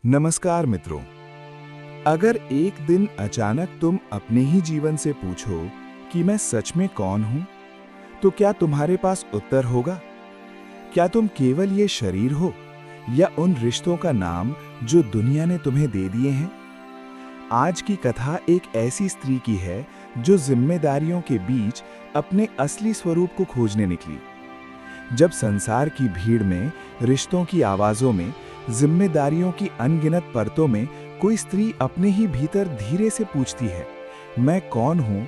नमस्कार मित्रों। अगर एक दिन अचानक तुम अपने ही जीवन से पूछो कि मैं सच में कौन हूं, तो क्या तुम्हारे पास उत्तर होगा? क्या तुम केवल ये शरीर हो या उन रिश्तों का नाम जो दुनिया ने तुम्हें दे दिए हैं? आज की कथा एक ऐसी स्त्री की है जो जिम्मेदारियों के बीच अपने असली स्वरूप को खोजने निकली। जब संसार की भीड़ में, रिश्तों की आवाजों में, जिम्मेदारियों की अनगिनत परतों में कोई स्त्री अपने ही भीतर धीरे से पूछती है, मैं कौन हूं,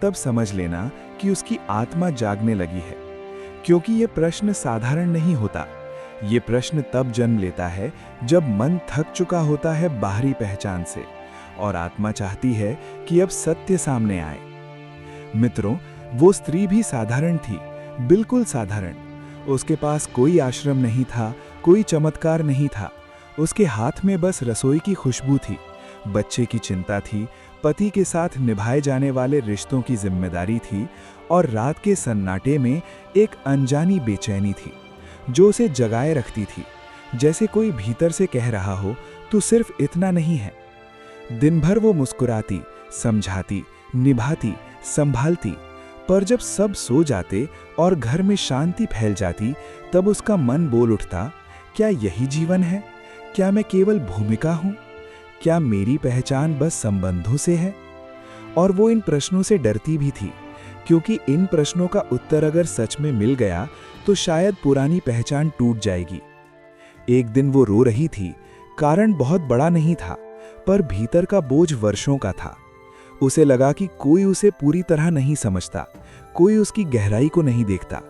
तब समझ लेना कि उसकी आत्मा जागने लगी है। क्योंकि ये प्रश्न साधारण नहीं होता। ये प्रश्न तब जन्म लेता है जब मन थक चुका होता है बाहरी पहचान से और आत्मा चाहती है कि अब सत्य सामने आए। मित्रों, वो स्त्री भी साधारण थी, बिल्कुल साधारण। उसके पास कोई आश्रम नहीं था, कोई चमत्कार नहीं था। उसके हाथ में बस रसोई की खुशबू थी, बच्चे की चिंता थी, पति के साथ निभाए जाने वाले रिश्तों की जिम्मेदारी थी और रात के सन्नाटे में एक अनजानी बेचैनी थी जो उसे जगाए रखती थी, जैसे कोई भीतर से कह रहा हो, तू सिर्फ इतना नहीं है। दिन भर वो मुस्कुराती, समझाती, निभाती, संभालती, पर जब सब सो जाते और घर में शांति फैल जाती, तब उसका मन बोल उठता, क्या यही जीवन है? क्या मैं केवल भूमिका हूं? क्या मेरी पहचान बस संबंधों से है? और वो इन प्रश्नों से डरती भी थी, क्योंकि इन प्रश्नों का उत्तर अगर सच में मिल गया तो शायद पुरानी पहचान टूट जाएगी। एक दिन वो रो रही थी। कारण बहुत बड़ा नहीं था, पर भीतर का बोझ वर्षों का था। उसे लगा कि कोई उसे पूरी तरह नहीं समझता, कोई उसकी गहराई को नहीं देखता।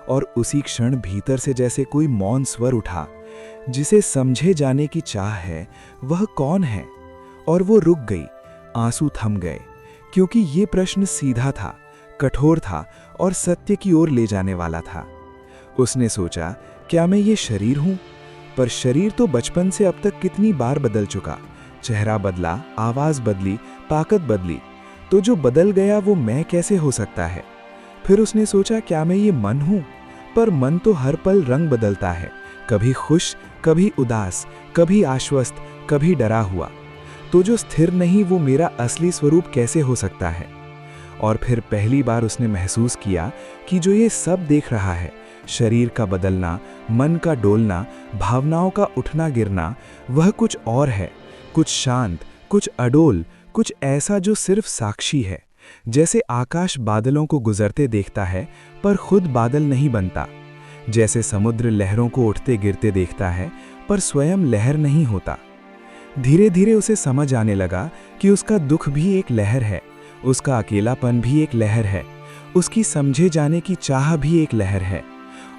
और उसी क्षण भीतर से जैसे कोई मौन स्वर उठा, जिसे समझे जाने की चाह है, वह कौन है? और वो रुक गई, आंसू थम गए, क्योंकि ये प्रश्न सीधा था, कठोर था और सत्य की ओर ले जाने वाला था। उसने सोचा, क्या मैं ये शरीर हूं? पर शरीर तो बचपन से अब तक कितनी बार बदल चुका। चेहरा बदला, आवाज बदली, ताकत बदली, तो जो बदल गया वो मैं कैसे हो सकता है? फिर उसने सोचा, क्या मैं ये मन हूं? पर मन तो हर पल रंग बदलता है, कभी खुश, कभी उदास, कभी आश्वस्त, कभी डरा हुआ। तो जो स्थिर नहीं, वो मेरा असली स्वरूप कैसे हो सकता है? और फिर पहली बार उसने महसूस किया कि जो ये सब देख रहा है, शरीर का बदलना, मन का डोलना, भावनाओं का उठना गिरना, वह कुछ और है, कुछ शांत, कुछ अडोल, कुछ ऐसा जो सिर्फ साक्षी है। जैसे आकाश बादलों को गुजरते देखता है पर खुद बादल नहीं बनता, जैसे समुद्र लहरों को उठते गिरते देखता है पर स्वयं लहर नहीं होता। धीरे धीरे उसे समझ आने लगा कि उसका दुख भी एक लहर है, उसका अकेलापन भी एक लहर है, उसकी समझे जाने की चाह भी एक लहर है,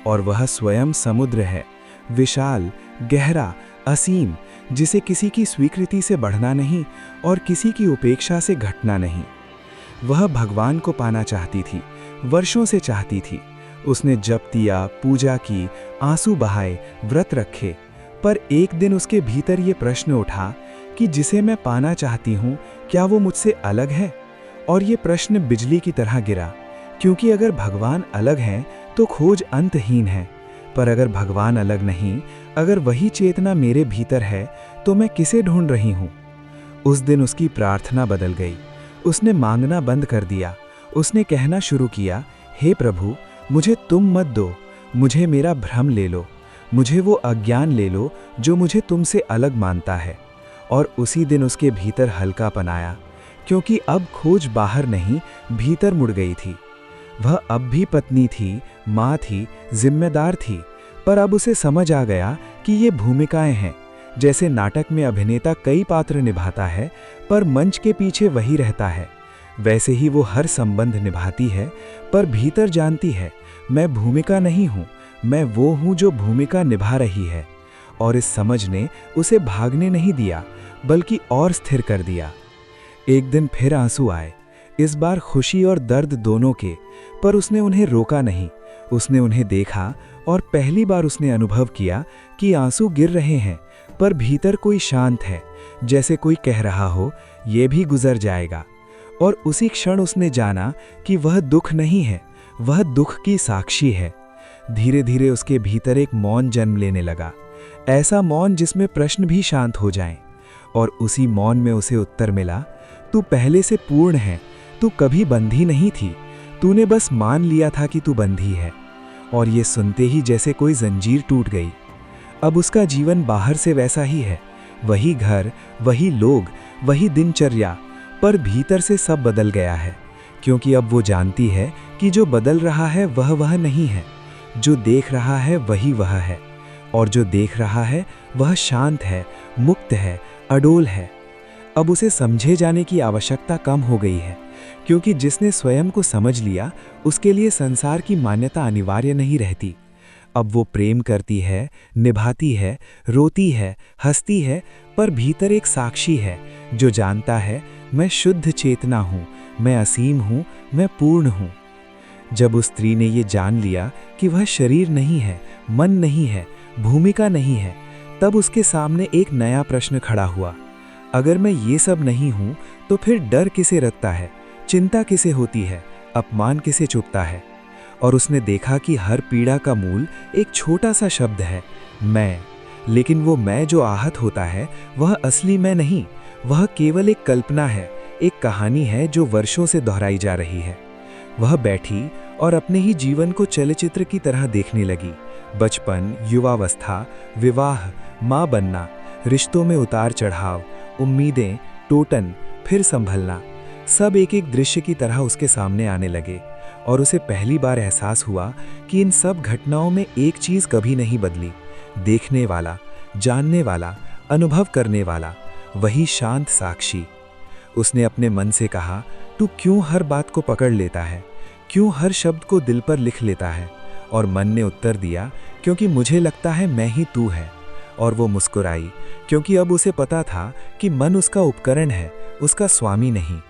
और वह स्वयं समुद्र है, विशाल, गहरा, असीम, जिसे किसी की स्वीकृति से बढ़ना नहीं और किसी की उपेक्षा से घटना नहीं। वह भगवान को पाना चाहती थी, वर्षों से चाहती थी। उसने जप किया, पूजा की, आंसू बहाए, व्रत रखे, पर एक दिन उसके भीतर ये प्रश्न उठा कि जिसे मैं पाना चाहती हूँ, क्या वो मुझसे अलग है? और ये प्रश्न बिजली की तरह गिरा, क्योंकि अगर भगवान अलग हैं तो खोज अंतहीन है, पर अगर भगवान अलग नहीं, अगर वही चेतना मेरे भीतर है, तो मैं किसे ढूंढ रही हूँ? उस दिन उसकी प्रार्थना बदल गई। उसने मांगना बंद कर दिया। उसने कहना शुरू किया, हे प्रभु, मुझे तुम मत दो, मुझे मेरा भ्रम ले लो, मुझे वो अज्ञान ले लो जो मुझे तुमसे अलग मानता है। और उसी दिन उसके भीतर हल्कापन आया, क्योंकि अब खोज बाहर नहीं, भीतर मुड़ गई थी। वह अब भी पत्नी थी, माँ थी, जिम्मेदार थी, पर अब उसे समझ आ गया कि ये भूमिकाएं हैं। जैसे नाटक में अभिनेता कई पात्र निभाता है, पर मंच के पीछे वही रहता है, वैसे ही वो हर संबंध निभाती है, पर भीतर जानती है, मैं भूमिका नहीं हूँ, मैं वो हूँ जो भूमिका निभा रही है। और इस समझ ने उसे भागने नहीं दिया, बल्कि और स्थिर कर दिया। एक दिन फिर आंसू आए, इस बार खुशी और दर्द दोनों के, पर उसने उन्हें रोका नहीं। उसने उन्हें देखा और पहली बार उसने अनुभव किया कि आंसू गिर रहे हैं, पर भीतर कोई शांत है, जैसे कोई कह रहा हो, ये भी गुजर जाएगा। और उसी क्षण उसने जाना कि वह दुख नहीं है, वह दुख की साक्षी है। धीरे धीरे उसके भीतर एक मौन जन्म लेने लगा, ऐसा मौन जिसमें प्रश्न भी शांत हो जाएं। और उसी मौन में उसे उत्तर मिला, तू पहले से पूर्ण है, तू कभी बंधी नहीं थी, तूने बस मान लिया था कि तू बंधी है। और ये सुनते ही जैसे कोई जंजीर टूट गई। अब उसका जीवन बाहर से वैसा ही है, वही घर, वही लोग, वही दिनचर्या, पर भीतर से सब बदल गया है। क्योंकि अब वो जानती है कि जो बदल रहा है वह नहीं है, जो देख रहा है वही वह है। और जो देख रहा है वह शांत है, मुक्त है, अडोल है। अब उसे समझे जाने की आवश्यकता कम हो गई है, क्योंकि जिसने स्वयं को समझ लिया उसके लिए संसार की मान्यता अनिवार्य नहीं रहती। अब वो प्रेम करती है, निभाती है, रोती है, हंसती है, पर भीतर एक साक्षी है जो जानता है, मैं शुद्ध चेतना हूँ, मैं असीम हूँ, मैं पूर्ण हूँ। जब उस स्त्री ने ये जान लिया कि वह शरीर नहीं है, मन नहीं है, भूमिका नहीं है, तब उसके सामने एक नया प्रश्न खड़ा हुआ। अगर मैं ये सब नहीं हूँ तो फिर डर किसे रखता है, चिंता किसे होती है, अपमान किसे चुभता है? और उसने देखा कि हर पीड़ा का मूल एक छोटा सा शब्द है, मैं। लेकिन वो मैं जो आहत होता है वह असली मैं नहीं, वह केवल एक कल्पना है, एक कहानी है जो वर्षों से दोहराई जा रही है। वह बैठी और अपने ही जीवन को चलचित्र की तरह देखने लगी। बचपन, युवावस्था, विवाह, माँ बनना, रिश्तों में उतार चढ़ाव, उम्मीदें, टोटन, फिर संभलना, सब एक एक दृश्य की तरह उसके सामने आने लगे। और उसे पहली बार एहसास हुआ कि इन सब घटनाओं में एक चीज़ कभी नहीं बदली, देखने वाला, जानने वाला, अनुभव करने वाला, वही शांत साक्षी। उसने अपने मन से कहा, तू क्यों हर बात को पकड़ लेता है, क्यों हर शब्द को दिल पर लिख लेता है? और मन ने उत्तर दिया, क्योंकि मुझे लगता है मैं ही तू है। और वो मुस्कुराई, क्योंकि अब उसे पता था कि मन उसका उपकरण है, उसका स्वामी नहीं।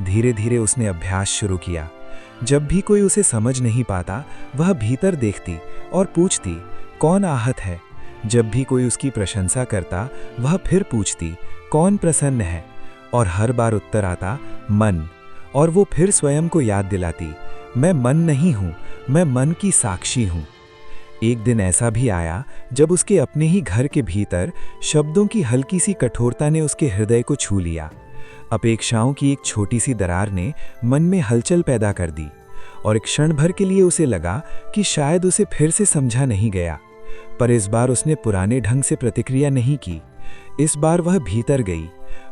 धीरे धीरे उसने अभ्यास शुरू किया। जब भी कोई उसे समझ नहीं पाता, वह भीतर देखती और पूछती, कौन आहत है? जब भी कोई उसकी प्रशंसा करता, वह फिर पूछती, कौन प्रसन्न है? और हर बार उत्तर आता, मन। और वो फिर स्वयं को याद दिलाती, मैं मन नहीं हूँ, मैं मन की साक्षी हूँ। एक दिन ऐसा भी आया जब उसके अपने ही घर के भीतर शब्दों की हल्की सी कठोरता ने उसके हृदय को छू लिया। अपेक्षाओं की एक छोटी सी दरार ने मन में हलचल पैदा कर दी। और एक क्षण भर के लिए उसे लगा कि शायद उसे फिर से समझा नहीं गया। पर इस बार उसने पुराने ढंग से प्रतिक्रिया नहीं की। इस बार वह भीतर गई।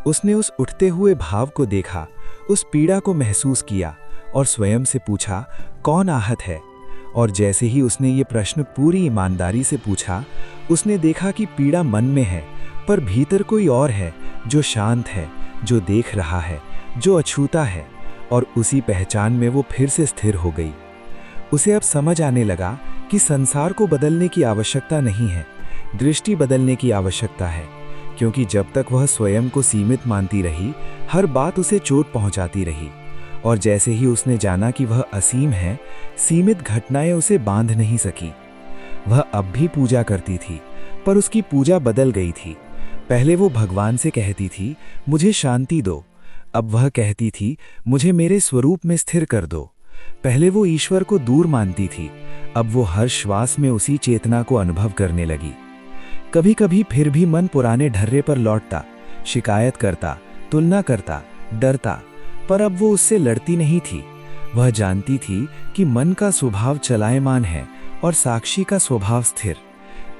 उसने उस उठते हुए भाव को देखा, उस पीड़ा को महसूस किया और स्वयं से पूछा, कौन आहत है? और जैसे ही उसने ये प्रश्न पूरी ईमानदारी से पूछा, उसने देखा कि पीड़ा मन में है, पर भीतर कोई और है जो शांत है, जो देख रहा है, जो अछूता है। और उसी पहचान में वो फिर से स्थिर हो गई। उसे अब समझ आने लगा कि संसार को बदलने की आवश्यकता नहीं है, दृष्टि बदलने की आवश्यकता है। क्योंकि जब तक वह स्वयं को सीमित मानती रही, हर बात उसे चोट पहुंचाती रही। और जैसे ही उसने जाना कि वह असीम है, सीमित घटनाएं उसे बांध नहीं सकी। वह अब भी पूजा करती थी, पर उसकी पूजा बदल गई थी। पहले वो भगवान से कहती थी, मुझे शांति दो। अब वह कहती थी, मुझे मेरे स्वरूप में स्थिर कर दो। पहले वो ईश्वर को दूर मानती थी, अब वो हर श्वास में उसी चेतना को अनुभव करने लगी। कभी कभी फिर भी मन पुराने ढर्रे पर लौटता, शिकायत करता, तुलना करता, डरता, पर अब वो उससे लड़ती नहीं थी। वह जानती थी कि मन का स्वभाव चलायमान है और साक्षी का स्वभाव स्थिर।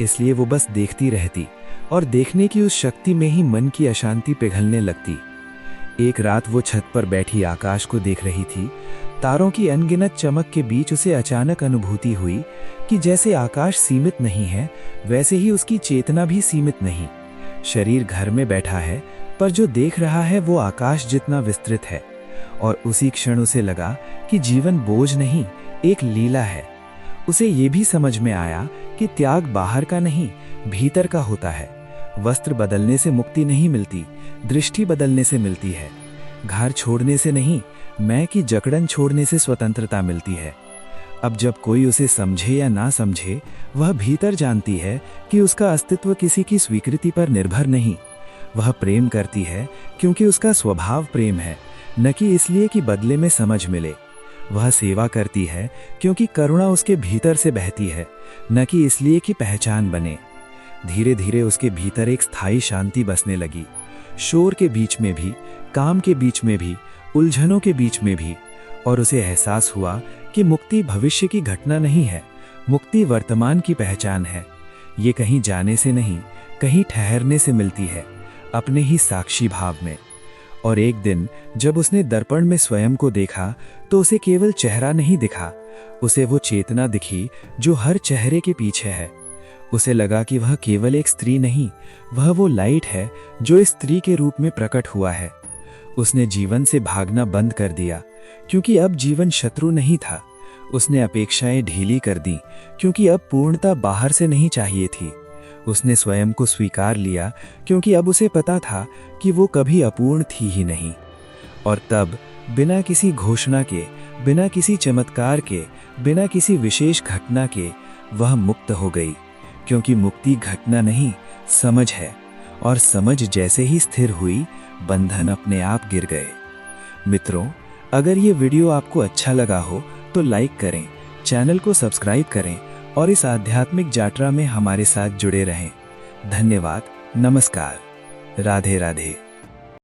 इसलिए वो बस देखती रहती और देखने की उस शक्ति में ही मन की अशांति पिघलने लगती। एक रात वो छत पर बैठी आकाश को देख रही थी। तारों की अनगिनत चमक के बीच उसे अचानक अनुभूति हुई कि जैसे आकाश सीमित नहीं है, वैसे ही उसकी चेतना भी सीमित नहीं। शरीर घर में बैठा है, पर जो देख रहा है वो आकाश जितना विस्तृत है। और उसी क्षण उसे लगा कि जीवन बोझ नहीं, एक लीला है। उसे ये भी समझ में आया कि त्याग बाहर का नहीं, भीतर का होता है। वस्त्र बदलने से मुक्ति नहीं मिलती, दृष्टि बदलने से मिलती है। घर छोड़ने से नहीं, मैं की जकड़न छोड़ने से स्वतंत्रता मिलती है। अब जब कोई उसे समझे या ना समझे, वह भीतर जानती है कि उसका अस्तित्व किसी की स्वीकृति पर निर्भर नहीं। वह प्रेम करती है क्योंकि उसका स्वभाव प्रेम है, न कि इसलिए कि बदले में समझ मिले। वह सेवा करती है क्योंकि करुणा उसके भीतर से बहती है, न कि इसलिए कि पहचान बने। धीरे धीरे उसके भीतर एक स्थायी शांति बसने लगी। शोर के बीच में भी, काम के बीच में भी, उलझनों के बीच में भी। और उसे एहसास हुआ कि मुक्ति भविष्य की घटना नहीं है, मुक्ति वर्तमान की पहचान है। ये कहीं जाने से नहीं, कहीं ठहरने से मिलती है, अपने ही साक्षी भाव में। और एक दिन जब उसने दर्पण में स्वयं को देखा तो उसे केवल चेहरा नहीं दिखा, उसे वो चेतना दिखी जो हर चेहरे के पीछे है। उसे लगा कि वह केवल एक स्त्री नहीं, वह वो लाइट है जो इस स्त्री के रूप में प्रकट हुआ है। उसने जीवन से भागना बंद कर दिया क्योंकि अब जीवन शत्रु नहीं था। उसने अपेक्षाएं ढीली कर दी क्योंकि अब पूर्णता बाहर से नहीं चाहिए थी। उसने स्वयं को स्वीकार लिया क्योंकि अब उसे पता था कि वो कभी अपूर्ण थी ही नहीं। और तब बिना किसी घोषणा के, बिना किसी चमत्कार के, बिना किसी विशेष घटना के वह मुक्त हो गई। क्योंकि मुक्ति घटना नहीं, समझ है। और समझ जैसे ही स्थिर हुई, बंधन अपने आप गिर गए। मित्रों, अगर ये वीडियो आपको अच्छा लगा हो तो लाइक करें, चैनल को सब्सक्राइब करें और इस आध्यात्मिक यात्रा में हमारे साथ जुड़े रहें। धन्यवाद। नमस्कार। राधे राधे।